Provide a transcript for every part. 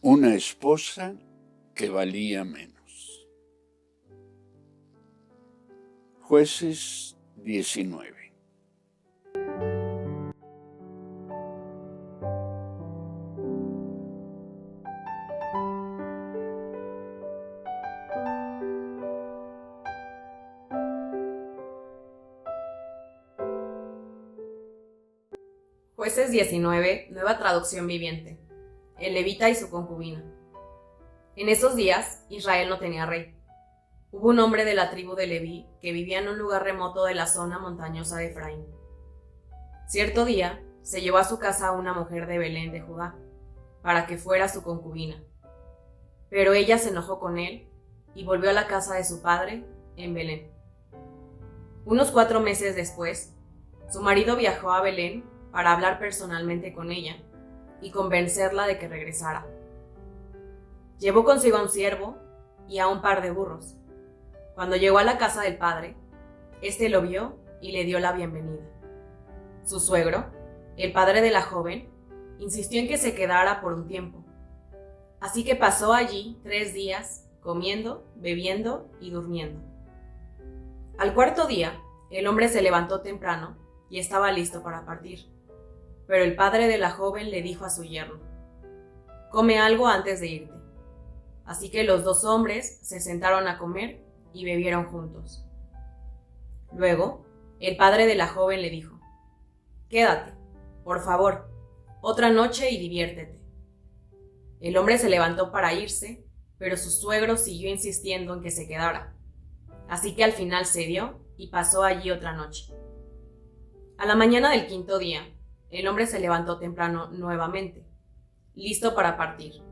Una esposa que valía menos. Jueces 19. Jueces 19, nueva traducción viviente. El levita y su concubina. En esos días, Israel no tenía rey. Hubo un hombre de la tribu de Leví que vivía en un lugar remoto de la zona montañosa de Efraín. Cierto día, se llevó a su casa a una mujer de Belén de Judá, para que fuera su concubina. Pero ella se enojó con él y volvió a la casa de su padre, en Belén. Unos 4 meses después, su marido viajó a Belén para hablar personalmente con ella y convencerla de que regresara. Llevó consigo a un siervo y a un par de burros. Cuando llegó a la casa del padre, éste lo vio y le dio la bienvenida. Su suegro, el padre de la joven, insistió en que se quedara por un tiempo. Así que pasó allí 3 días, comiendo, bebiendo y durmiendo. Al 4.º día, el hombre se levantó temprano y estaba listo para partir. Pero el padre de la joven le dijo a su yerno: «Come algo antes de irte». Así que los 2 hombres se sentaron a comer y bebieron juntos. Luego, el padre de la joven le dijo: «Quédate, por favor, otra noche y diviértete». El hombre se levantó para irse, pero su suegro siguió insistiendo en que se quedara. Así que al final cedió y pasó allí otra noche. A la mañana del 5.º día, el hombre se levantó temprano nuevamente, listo para partir.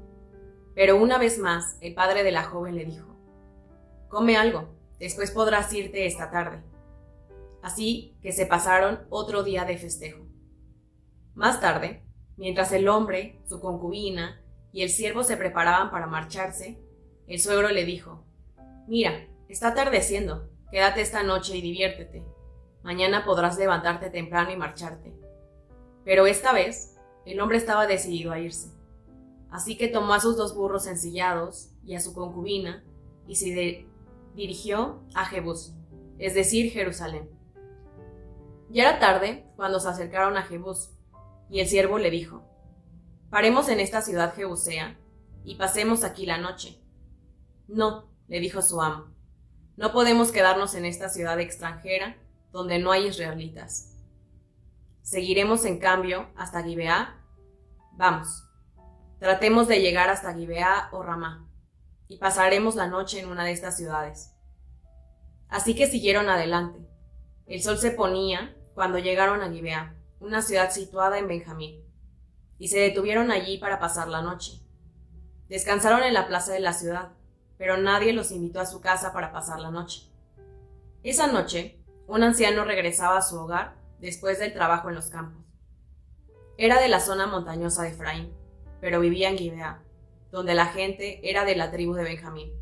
Pero una vez más, el padre de la joven le dijo: «Come algo, después podrás irte esta tarde». Así que se pasaron otro día de festejo. Más tarde, mientras el hombre, su concubina y el siervo se preparaban para marcharse, el suegro le dijo: «Mira, está atardeciendo, quédate esta noche y diviértete. Mañana podrás levantarte temprano y marcharte». Pero esta vez, el hombre estaba decidido a irse. Así que tomó a sus 2 burros ensillados y a su concubina y se dirigió a Jebús, es decir, Jerusalén. Ya era tarde cuando se acercaron a Jebús, y el siervo le dijo: «Paremos en esta ciudad jebusea y pasemos aquí la noche». «No», le dijo su amo, «no podemos quedarnos en esta ciudad extranjera donde no hay israelitas. Seguiremos en cambio hasta Gibeá. Vamos, tratemos de llegar hasta Gibeá o Ramá, y pasaremos la noche en una de estas ciudades». Así que siguieron adelante. El sol se ponía cuando llegaron a Gibeá, una ciudad situada en Benjamín, y se detuvieron allí para pasar la noche. Descansaron en la plaza de la ciudad, pero nadie los invitó a su casa para pasar la noche. Esa noche, un anciano regresaba a su hogar después del trabajo en los campos. Era de la zona montañosa de Efraín, pero vivía en Gibeá, donde la gente era de la tribu de Benjamín.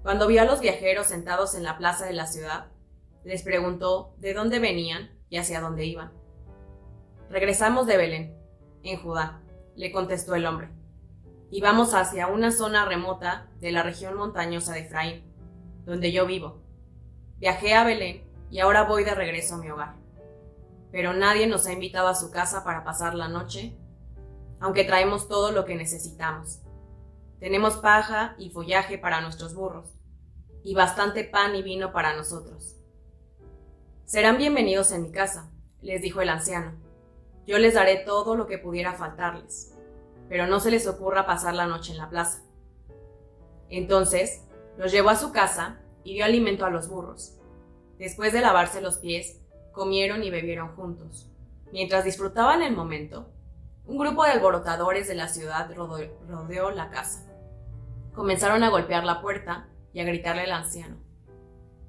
Cuando vio a los viajeros sentados en la plaza de la ciudad, les preguntó de dónde venían y hacia dónde iban. «Regresamos de Belén, en Judá», le contestó el hombre, «y vamos hacia una zona remota de la región montañosa de Efraín, donde yo vivo. Viajé a Belén y ahora voy de regreso a mi hogar. Pero nadie nos ha invitado a su casa para pasar la noche, aunque traemos todo lo que necesitamos. Tenemos paja y follaje para nuestros burros, y bastante pan y vino para nosotros». «Serán bienvenidos en mi casa», les dijo el anciano. «Yo les daré todo lo que pudiera faltarles, pero no se les ocurra pasar la noche en la plaza». Entonces los llevó a su casa y dio alimento a los burros. Después de lavarse los pies, comieron y bebieron juntos. Mientras disfrutaban el momento, un grupo de alborotadores de la ciudad rodeó la casa. Comenzaron a golpear la puerta y a gritarle al anciano: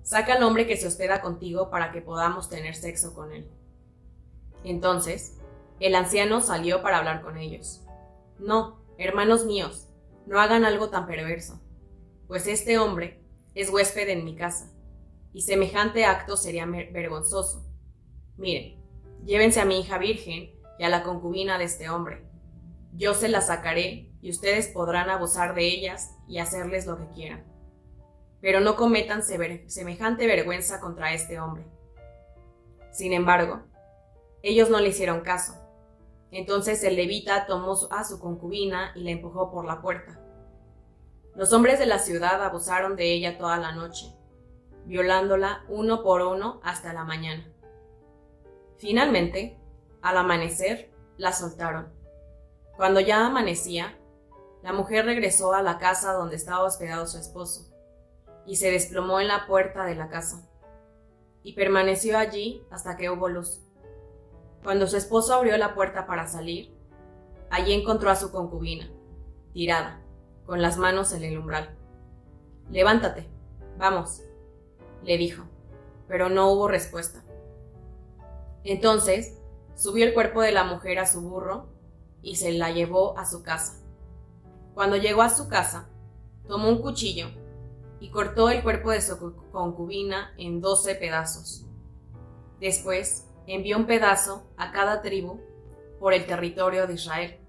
«Saca al hombre que se hospeda contigo para que podamos tener sexo con él». Entonces, El anciano salió para hablar con ellos. No, hermanos míos, no hagan algo tan perverso, pues este hombre es huésped en mi casa, y semejante acto sería vergonzoso. Miren, llévense a mi hija virgen y a la concubina de este hombre. Yo se las sacaré y ustedes podrán abusar de ellas y hacerles lo que quieran. Pero no cometan semejante vergüenza contra este hombre. Sin embargo, ellos no le hicieron caso. Entonces el levita tomó a su concubina y la empujó por la puerta. Los hombres de la ciudad abusaron de ella toda la noche, violándola uno por uno hasta la mañana. Finalmente, al amanecer, la soltaron. Cuando ya amanecía, la mujer regresó a la casa donde estaba hospedado su esposo y se desplomó en la puerta de la casa y permaneció allí hasta que hubo luz. Cuando su esposo abrió la puerta para salir, allí encontró a su concubina, tirada, con las manos en el umbral. «Levántate, vamos», le dijo, pero no hubo respuesta. Entonces, subió el cuerpo de la mujer a su burro y se la llevó a su casa. Cuando llegó a su casa, tomó un cuchillo y cortó el cuerpo de su concubina en 12 pedazos. Después, envió un pedazo a cada tribu por el territorio de Israel.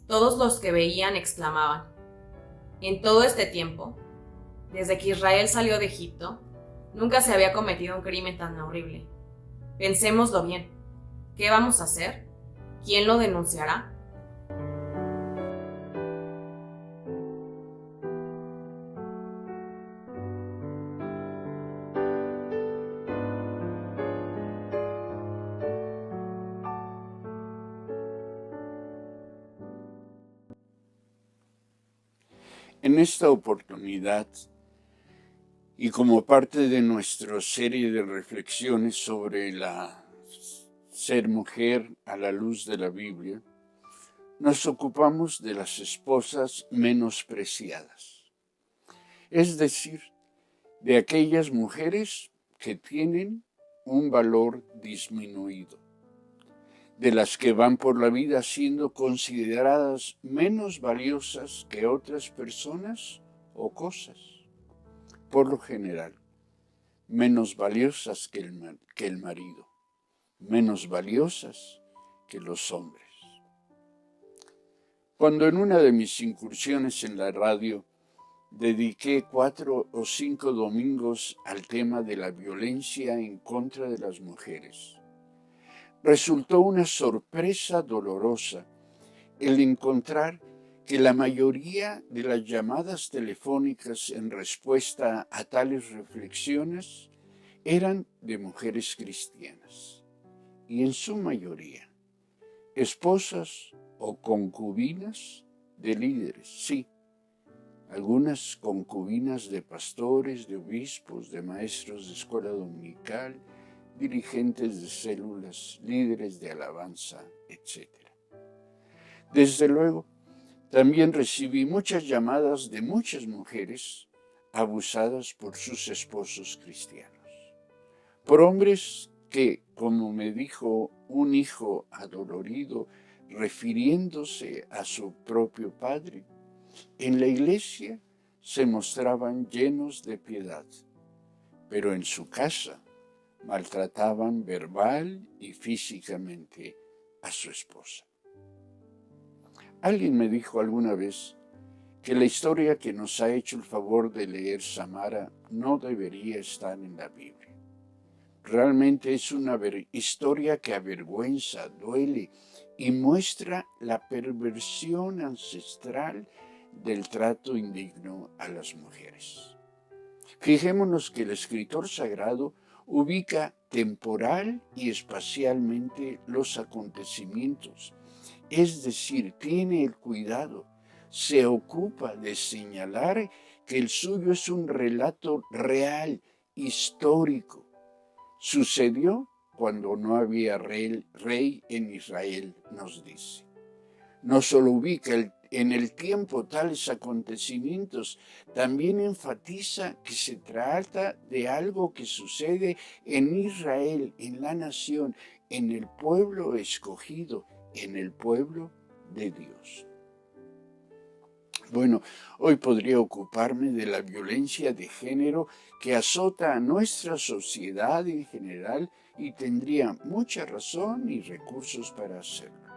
Todos los que veían exclamaban: «En todo este tiempo, desde que Israel salió de Egipto, nunca se había cometido un crimen tan horrible. Pensémoslo bien. ¿Qué vamos a hacer? ¿Quién lo denunciará?». En esta oportunidad, y como parte de nuestra serie de reflexiones sobre la ser mujer a la luz de la Biblia, nos ocupamos de las esposas menospreciadas, es decir, de aquellas mujeres que tienen un valor disminuido, de las que van por la vida siendo consideradas menos valiosas que otras personas o cosas, por lo general, menos valiosas que el marido, menos valiosas que los hombres. Cuando en una de mis incursiones en la radio dediqué 4 o 5 domingos al tema de la violencia en contra de las mujeres, resultó una sorpresa dolorosa el encontrar que la mayoría de las llamadas telefónicas en respuesta a tales reflexiones eran de mujeres cristianas, y en su mayoría esposas o concubinas de líderes, sí, algunas concubinas de pastores, de obispos, de maestros de escuela dominical, dirigentes de células, líderes de alabanza, etc. Desde luego, también recibí muchas llamadas de muchas mujeres abusadas por sus esposos cristianos, por hombres que, como me dijo un hijo adolorido, refiriéndose a su propio padre, en la iglesia se mostraban llenos de piedad, pero en su casa maltrataban verbal y físicamente a su esposa. Alguien me dijo alguna vez que la historia que nos ha hecho el favor de leer Samara no debería estar en la Biblia. Realmente es una historia que avergüenza, duele y muestra la perversión ancestral del trato indigno a las mujeres. Fijémonos que el escritor sagrado ubica temporal y espacialmente los acontecimientos, es decir, tiene el cuidado, se ocupa de señalar que el suyo es un relato real, histórico. Sucedió cuando no había rey en Israel, nos dice. No solo ubica en el tiempo tales acontecimientos, también enfatiza que se trata de algo que sucede en Israel, en la nación, en el pueblo escogido, en el pueblo de Dios. Bueno, hoy podría ocuparme de la violencia de género que azota a nuestra sociedad en general y tendría mucha razón y recursos para hacerlo.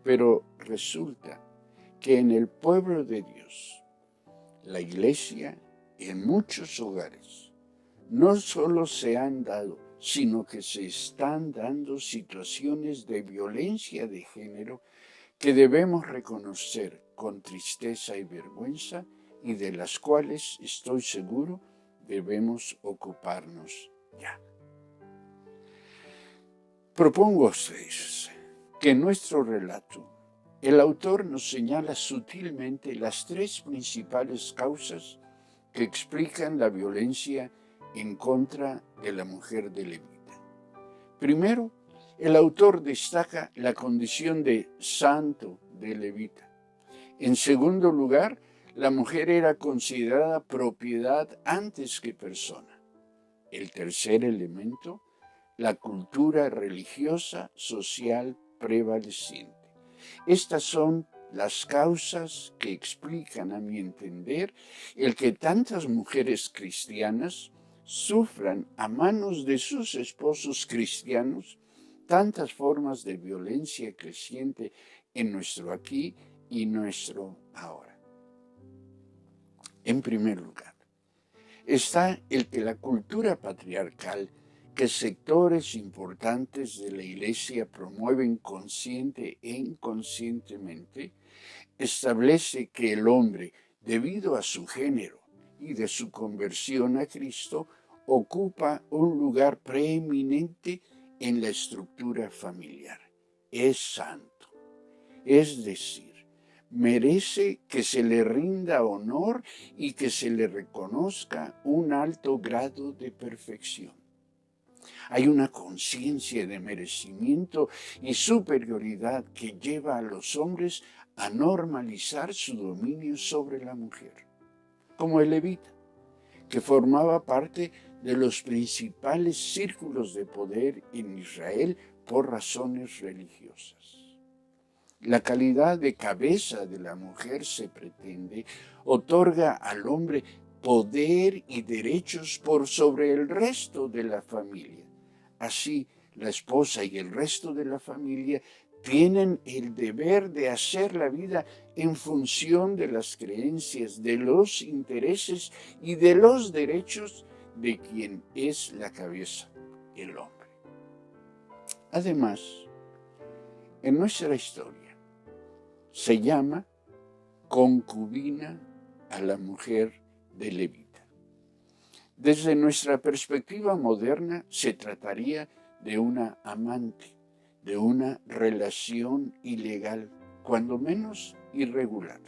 Pero resulta que en el pueblo de Dios, la iglesia, en muchos hogares, no solo se han dado, sino que se están dando situaciones de violencia de género que debemos reconocer con tristeza y vergüenza y de las cuales, estoy seguro, debemos ocuparnos ya. Propongo a ustedes que en nuestro relato el autor nos señala sutilmente las tres principales causas que explican la violencia en contra de la mujer de levita. Primero, el autor destaca la condición de santo de levita. En segundo lugar, la mujer era considerada propiedad antes que persona. El tercer elemento, la cultura religiosa social prevaleciente. Estas son las causas que explican, a mi entender, el que tantas mujeres cristianas sufran a manos de sus esposos cristianos tantas formas de violencia creciente en nuestro aquí y nuestro ahora. En primer lugar, está el que la cultura patriarcal que sectores importantes de la Iglesia promueven consciente e inconscientemente, establece que el hombre, debido a su género y de su conversión a Cristo, ocupa un lugar preeminente en la estructura familiar. Es santo, es decir, merece que se le rinda honor y que se le reconozca un alto grado de perfección. Hay una conciencia de merecimiento y superioridad que lleva a los hombres a normalizar su dominio sobre la mujer, como el levita, que formaba parte de los principales círculos de poder en Israel por razones religiosas. La calidad de cabeza de la mujer, se pretende, otorga al hombre poder y derechos por sobre el resto de la familia. Así, la esposa y el resto de la familia tienen el deber de hacer la vida en función de las creencias, de los intereses y de los derechos de quien es la cabeza, el hombre. Además, en nuestra historia, se llama concubina a la mujer de levita. Desde nuestra perspectiva moderna se trataría de una amante, de una relación ilegal, cuando menos irregular.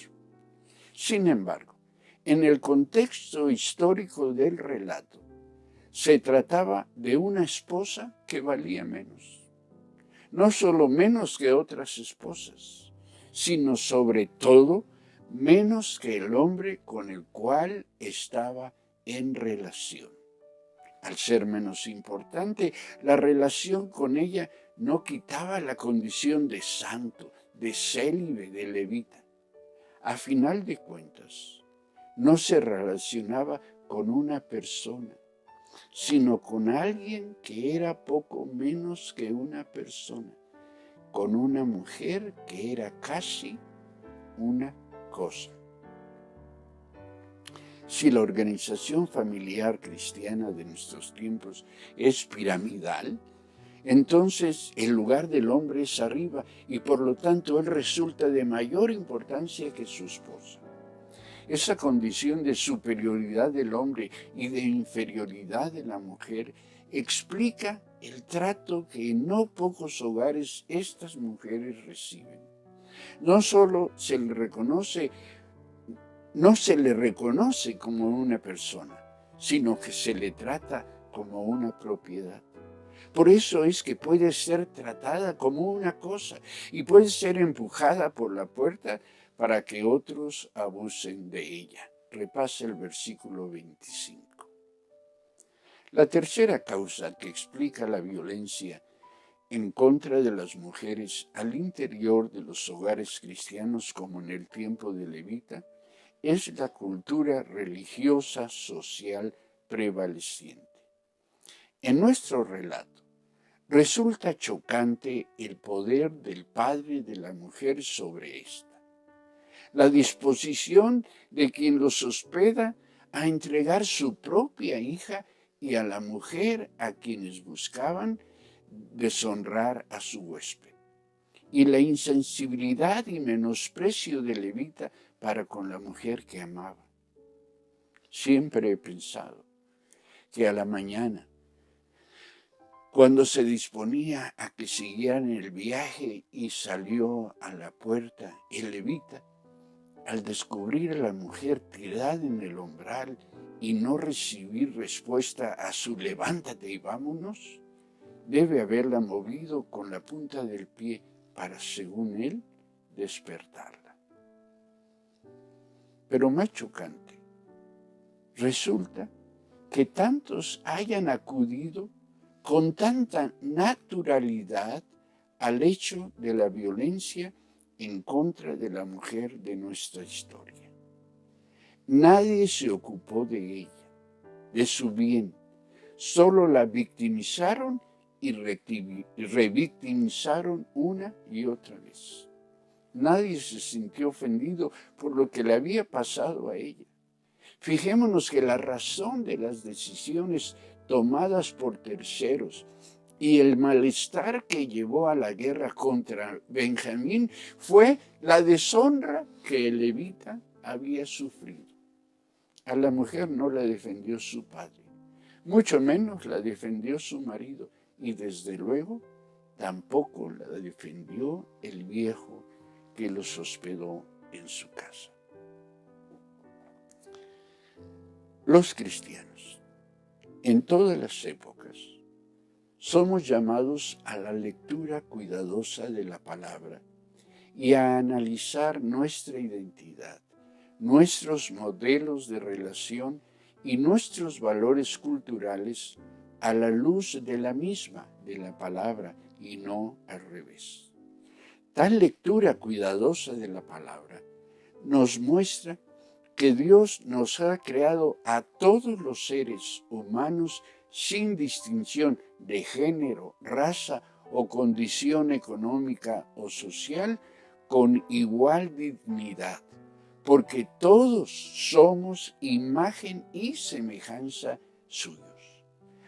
Sin embargo, en el contexto histórico del relato, se trataba de una esposa que valía menos. No solo menos que otras esposas, sino sobre todo menos que el hombre con el cual estaba en relación. Al ser menos importante, la relación con ella no quitaba la condición de santo, de célibe, de levita. A final de cuentas, no se relacionaba con una persona, sino con alguien que era poco menos que una persona, con una mujer que era casi una cosa. Si la organización familiar cristiana de nuestros tiempos es piramidal, entonces el lugar del hombre es arriba y por lo tanto él resulta de mayor importancia que su esposa. Esa condición de superioridad del hombre y de inferioridad de la mujer explica el trato que en no pocos hogares estas mujeres reciben. No solo se le reconoce como una persona, sino que se le trata como una propiedad. Por eso es que puede ser tratada como una cosa y puede ser empujada por la puerta para que otros abusen de ella. Repase el versículo 25. La tercera causa que explica la violencia en contra de las mujeres al interior de los hogares cristianos como en el tiempo de Levita es la cultura religiosa social prevaleciente. En nuestro relato resulta chocante el poder del padre de la mujer sobre ésta, la disposición de quien los hospeda a entregar su propia hija y a la mujer a quienes buscaban deshonrar a su huésped, y la insensibilidad y menosprecio de Levita para con la mujer que amaba. Siempre he pensado que a la mañana, cuando se disponía a que siguieran el viaje y salió a la puerta, el levita, al descubrir a la mujer tirada en el umbral y no recibir respuesta a su levántate y vámonos, debe haberla movido con la punta del pie para, según él, despertarla. Pero más chocante, resulta que tantos hayan acudido con tanta naturalidad al hecho de la violencia en contra de la mujer de nuestra historia. Nadie se ocupó de ella, de su bien, solo la victimizaron y revictimizaron una y otra vez. Nadie se sintió ofendido por lo que le había pasado a ella. Fijémonos que la razón de las decisiones tomadas por terceros y el malestar que llevó a la guerra contra Benjamín fue la deshonra que el levita había sufrido. A la mujer no la defendió su padre, mucho menos la defendió su marido, y desde luego tampoco la defendió el viejo que los hospedó en su casa. Los cristianos, en todas las épocas, somos llamados a la lectura cuidadosa de la palabra y a analizar nuestra identidad, nuestros modelos de relación y nuestros valores culturales a la luz de la misma, de la palabra, y no al revés. Tal lectura cuidadosa de la palabra nos muestra que Dios nos ha creado a todos los seres humanos sin distinción de género, raza o condición económica o social, con igual dignidad, porque todos somos imagen y semejanza suyos.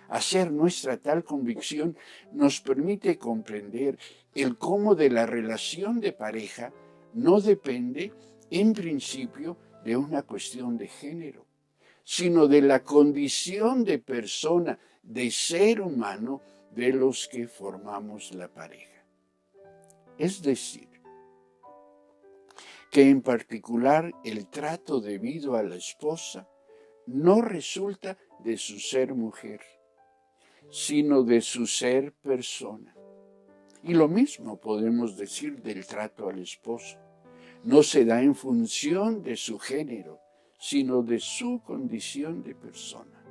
Hacer nuestra tal convicción nos permite comprender el cómo de la relación de pareja no depende, en principio, de una cuestión de género, sino de la condición de persona, de ser humano, de los que formamos la pareja. Es decir, que en particular el trato debido a la esposa no resulta de su ser mujer, sino de su ser persona. Y lo mismo podemos decir del trato al esposo. No se da en función de su género, sino de su condición de persona.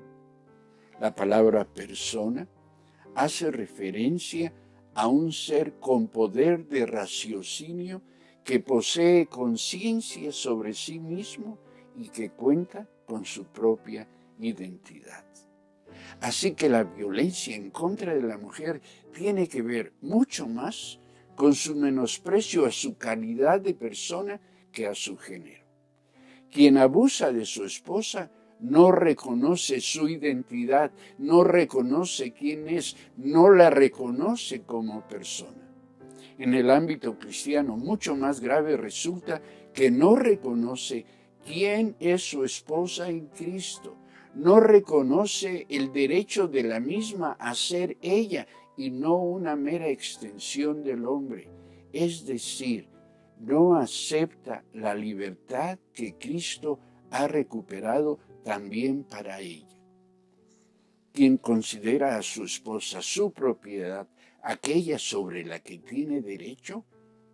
La palabra persona hace referencia a un ser con poder de raciocinio que posee conciencia sobre sí mismo y que cuenta con su propia identidad. Así que la violencia en contra de la mujer tiene que ver mucho más con su menosprecio a su calidad de persona que a su género. Quien abusa de su esposa no reconoce su identidad, no reconoce quién es, no la reconoce como persona. En el ámbito cristiano, mucho más grave resulta que no reconoce quién es su esposa en Cristo, no reconoce el derecho de la misma a ser ella y no una mera extensión del hombre, es decir, no acepta la libertad que Cristo ha recuperado también para ella. Quien considera a su esposa su propiedad, aquella sobre la que tiene derecho,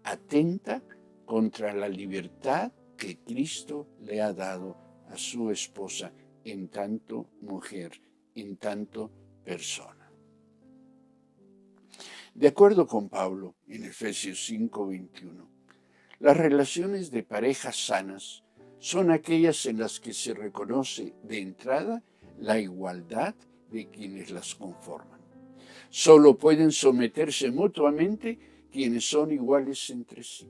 atenta contra la libertad que Cristo le ha dado a su esposa en tanto mujer, en tanto persona. De acuerdo con Pablo, en Efesios 5:21, las relaciones de parejas sanas son aquellas en las que se reconoce de entrada la igualdad de quienes las conforman. Solo pueden someterse mutuamente quienes son iguales entre sí.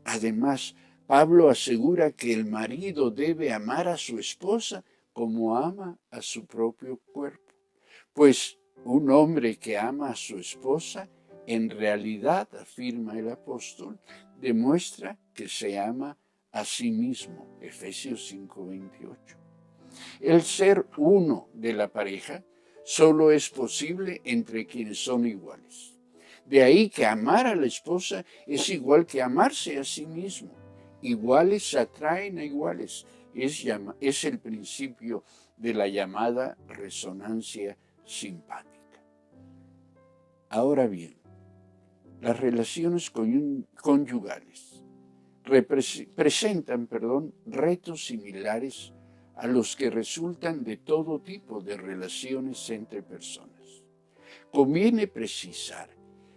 Además, Pablo asegura que el marido debe amar a su esposa como ama a su propio cuerpo, pues un hombre que ama a su esposa, en realidad, afirma el apóstol, demuestra que se ama a sí mismo. Efesios 5:28. El ser uno de la pareja solo es posible entre quienes son iguales. De ahí que amar a la esposa es igual que amarse a sí mismo. Iguales atraen a iguales. Es el principio de la llamada resonancia simpática. Ahora bien, las relaciones conyugales presentan retos similares a los que resultan de todo tipo de relaciones entre personas. Conviene precisar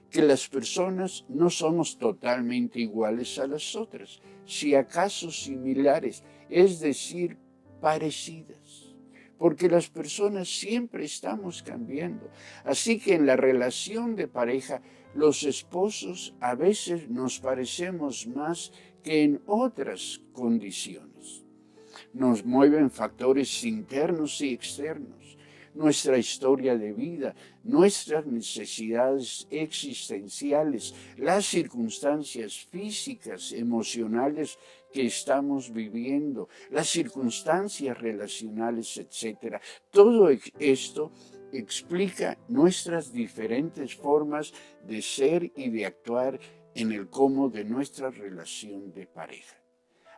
que las personas no somos totalmente iguales a las otras, si acaso similares, es decir, parecidas, porque las personas siempre estamos cambiando. Así que en la relación de pareja, los esposos a veces nos parecemos más que en otras condiciones. Nos mueven factores internos y externos, nuestra historia de vida, nuestras necesidades existenciales, las circunstancias físicas, emocionales que estamos viviendo, las circunstancias relacionales, etc. Todo esto explica nuestras diferentes formas de ser y de actuar en el cómo de nuestra relación de pareja.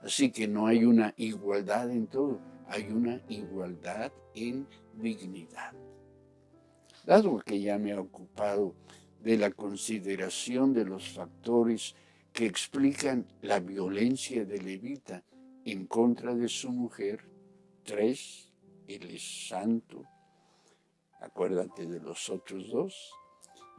Así que no hay una igualdad en todo, hay una igualdad en dignidad. Dado que ya me he ocupado de la consideración de los factores que explican la violencia de Levita en contra de su mujer, 3, él es santo, acuérdate de los otros 2,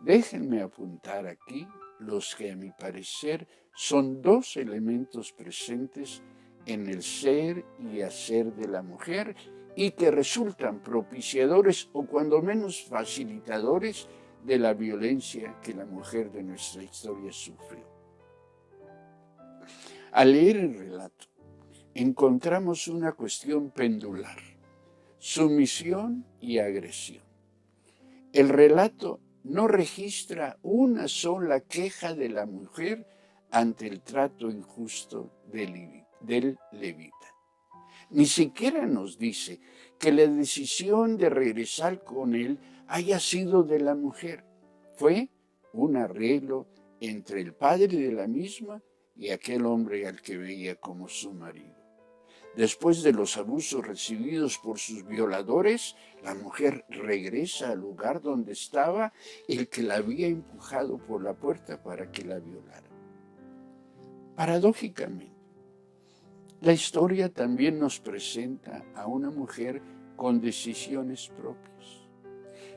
déjenme apuntar aquí los que a mi parecer son 2 elementos presentes en el ser y hacer de la mujer y que resultan propiciadores o cuando menos facilitadores de la violencia que la mujer de nuestra historia sufrió. Al leer el relato, encontramos una cuestión pendular: sumisión y agresión. El relato no registra una sola queja de la mujer ante el trato injusto del levita. Ni siquiera nos dice que la decisión de regresar con él haya sido de la mujer. Fue un arreglo entre el padre de la misma y aquel hombre al que veía como su marido. Después de los abusos recibidos por sus violadores, la mujer regresa al lugar donde estaba el que la había empujado por la puerta para que la violara. Paradójicamente, la historia también nos presenta a una mujer con decisiones propias.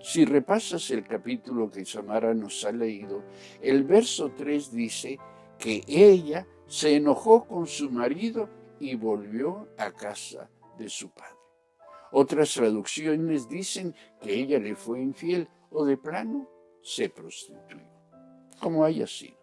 Si repasas el capítulo que Samara nos ha leído, el verso 3 dice que ella se enojó con su marido y volvió a casa de su padre. Otras traducciones dicen que ella le fue infiel o de plano se prostituyó. Como haya sido,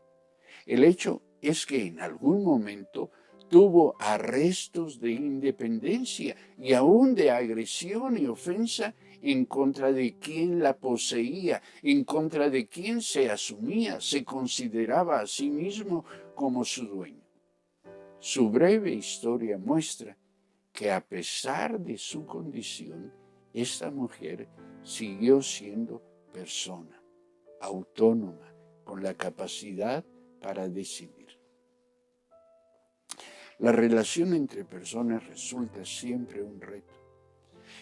el hecho es que en algún momento tuvo arrestos de independencia y aún de agresión y ofensa en contra de quien la poseía, en contra de quien se asumía, se consideraba a sí mismo como su dueño. Su breve historia muestra que a pesar de su condición, esta mujer siguió siendo persona, autónoma, con la capacidad para decidir. La relación entre personas resulta siempre un reto.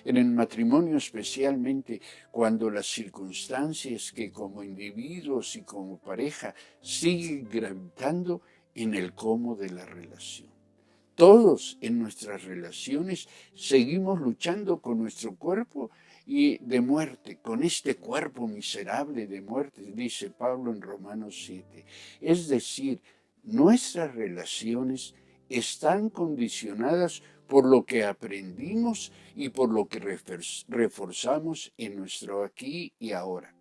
En el matrimonio, especialmente cuando las circunstancias que como individuos y como pareja siguen gravitando en el cómo de la relación. Todos en nuestras relaciones seguimos luchando con nuestro cuerpo y de muerte, con este cuerpo miserable de muerte, dice Pablo en Romanos 7. Es decir, nuestras relaciones están condicionadas por lo que aprendimos y por lo que reforzamos en nuestro aquí y ahora.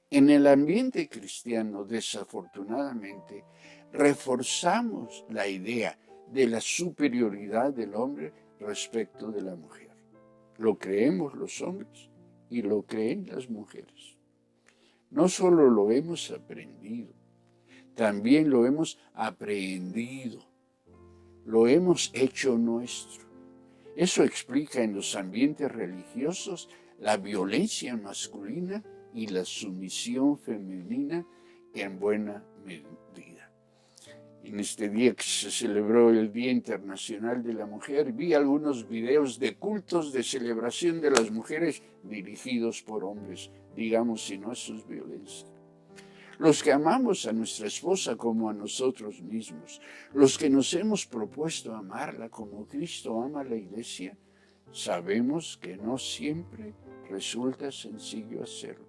En el ambiente cristiano, desafortunadamente, reforzamos la idea de la superioridad del hombre respecto de la mujer. Lo creemos los hombres y lo creen las mujeres. No solo lo hemos aprendido, también lo hemos aprehendido, lo hemos hecho nuestro. Eso explica en los ambientes religiosos la violencia masculina y la sumisión femenina en buena medida. En este día que se celebró el Día Internacional de la Mujer, vi algunos videos de cultos de celebración de las mujeres dirigidos por hombres. Digamos, si no, eso es violencia. Los que amamos a nuestra esposa como a nosotros mismos, los que nos hemos propuesto amarla como Cristo ama a la iglesia, sabemos que no siempre resulta sencillo hacerlo.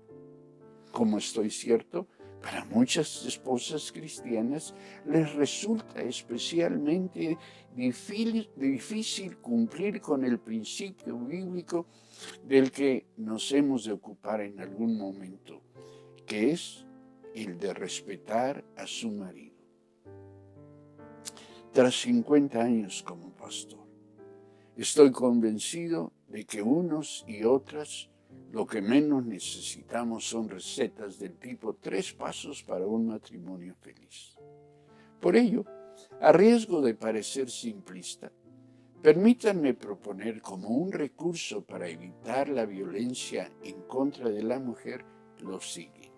Como estoy cierto, para muchas esposas cristianas les resulta especialmente difícil cumplir con el principio bíblico del que nos hemos de ocupar en algún momento, que es el de respetar a su marido. Tras 50 años como pastor, estoy convencido de que unos y otras lo que menos necesitamos son recetas del tipo 3 pasos para un matrimonio feliz. Por ello, a riesgo de parecer simplista, permítanme proponer como un recurso para evitar la violencia en contra de la mujer lo siguiente.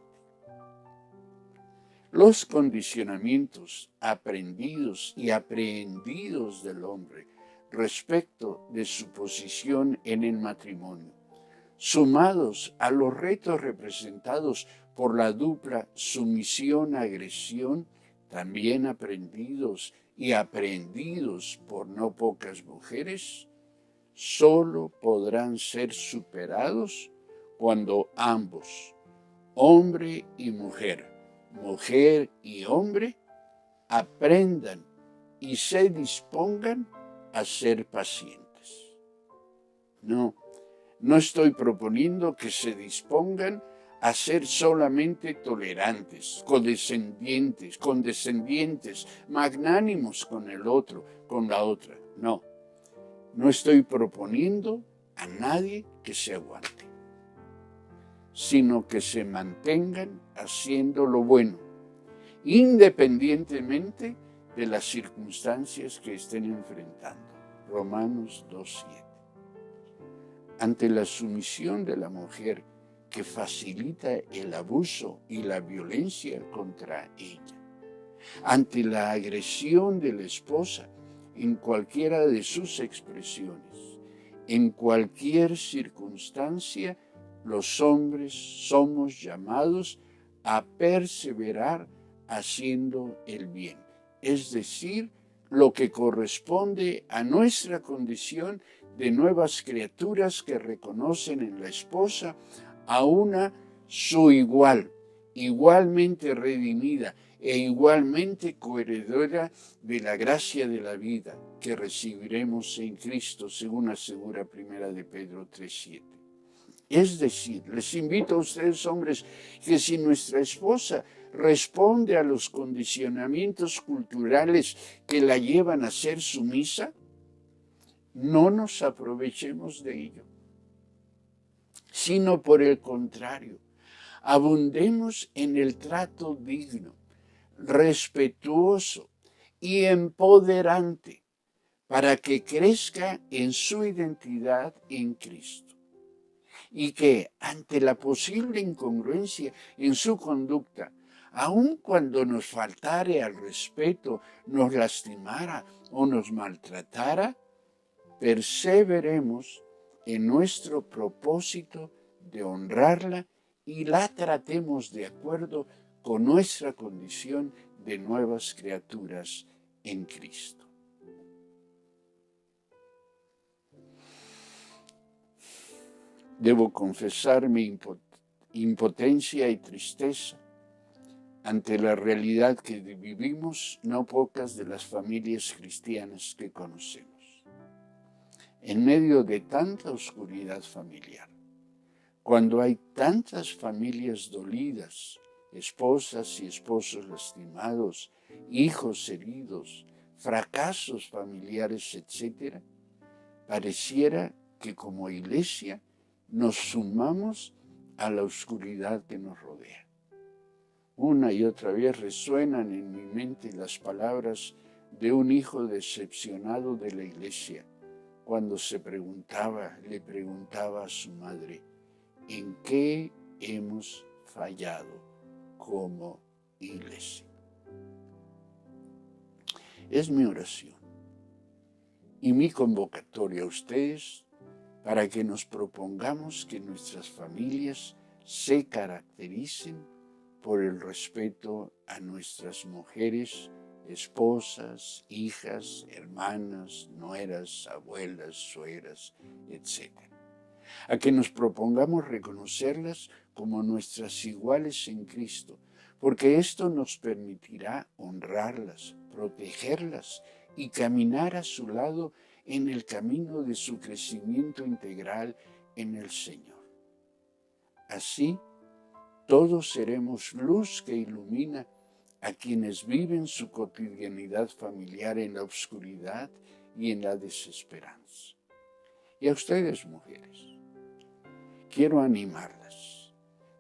Los condicionamientos aprendidos y aprehendidos del hombre respecto de su posición en el matrimonio, sumados a los retos representados por la dupla sumisión-agresión, también aprendidos y aprehendidos por no pocas mujeres, solo podrán ser superados cuando ambos, hombre y mujer y hombre, aprendan y se dispongan a ser pacientes. No estoy proponiendo que se dispongan a ser solamente tolerantes, condescendientes, magnánimos con el otro, con la otra. No estoy proponiendo a nadie que se aguante, sino que se mantengan haciendo lo bueno, independientemente de las circunstancias que estén enfrentando. Romanos 2:7. Ante la sumisión de la mujer que facilita el abuso y la violencia contra ella, ante la agresión de la esposa en cualquiera de sus expresiones, en cualquier circunstancia, los hombres somos llamados a perseverar haciendo el bien, es decir, lo que corresponde a nuestra condición de nuevas criaturas que reconocen en la esposa a una su igual, igualmente redimida e igualmente coheredora de la gracia de la vida que recibiremos en Cristo, según asegura 1 de Pedro 3:7. Es decir, les invito a ustedes, hombres, que si nuestra esposa responde a los condicionamientos culturales que la llevan a ser sumisa, no nos aprovechemos de ello, sino por el contrario, abundemos en el trato digno, respetuoso y empoderante para que crezca en su identidad en Cristo. Y que ante la posible incongruencia en su conducta, aun cuando nos faltare al respeto, nos lastimara o nos maltratara, perseveremos en nuestro propósito de honrarla y la tratemos de acuerdo con nuestra condición de nuevas criaturas en Cristo. Debo confesar mi impotencia y tristeza ante la realidad que vivimos no pocas de las familias cristianas que conocemos. En medio de tanta oscuridad familiar, cuando hay tantas familias dolidas, esposas y esposos lastimados, hijos heridos, fracasos familiares, etc., pareciera que como iglesia nos sumamos a la oscuridad que nos rodea. Una y otra vez resuenan en mi mente las palabras de un hijo decepcionado de la iglesia cuando le preguntaba a su madre, ¿en qué hemos fallado como iglesia? Es mi oración y mi convocatoria a ustedes para que nos propongamos que nuestras familias se caractericen por el respeto a nuestras mujeres, esposas, hijas, hermanas, nueras, abuelas, suegras, etc. A que nos propongamos reconocerlas como nuestras iguales en Cristo, porque esto nos permitirá honrarlas, protegerlas y caminar a su lado en el camino de su crecimiento integral en el Señor. Así, todos seremos luz que ilumina a quienes viven su cotidianidad familiar en la oscuridad y en la desesperanza. Y a ustedes, mujeres, quiero animarlas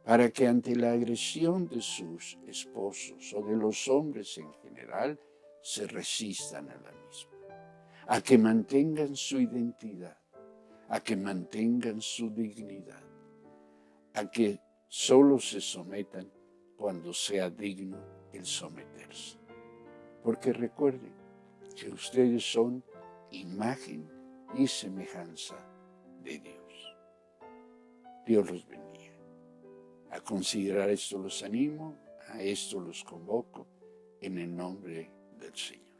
para que ante la agresión de sus esposos o de los hombres en general, se resistan a la misma, a que mantengan su identidad, a que mantengan su dignidad, a que solo se sometan cuando sea digno el someterse. Porque recuerden que ustedes son imagen y semejanza de Dios. Dios los bendiga. A considerar esto los animo, a esto los convoco en el nombre del Señor.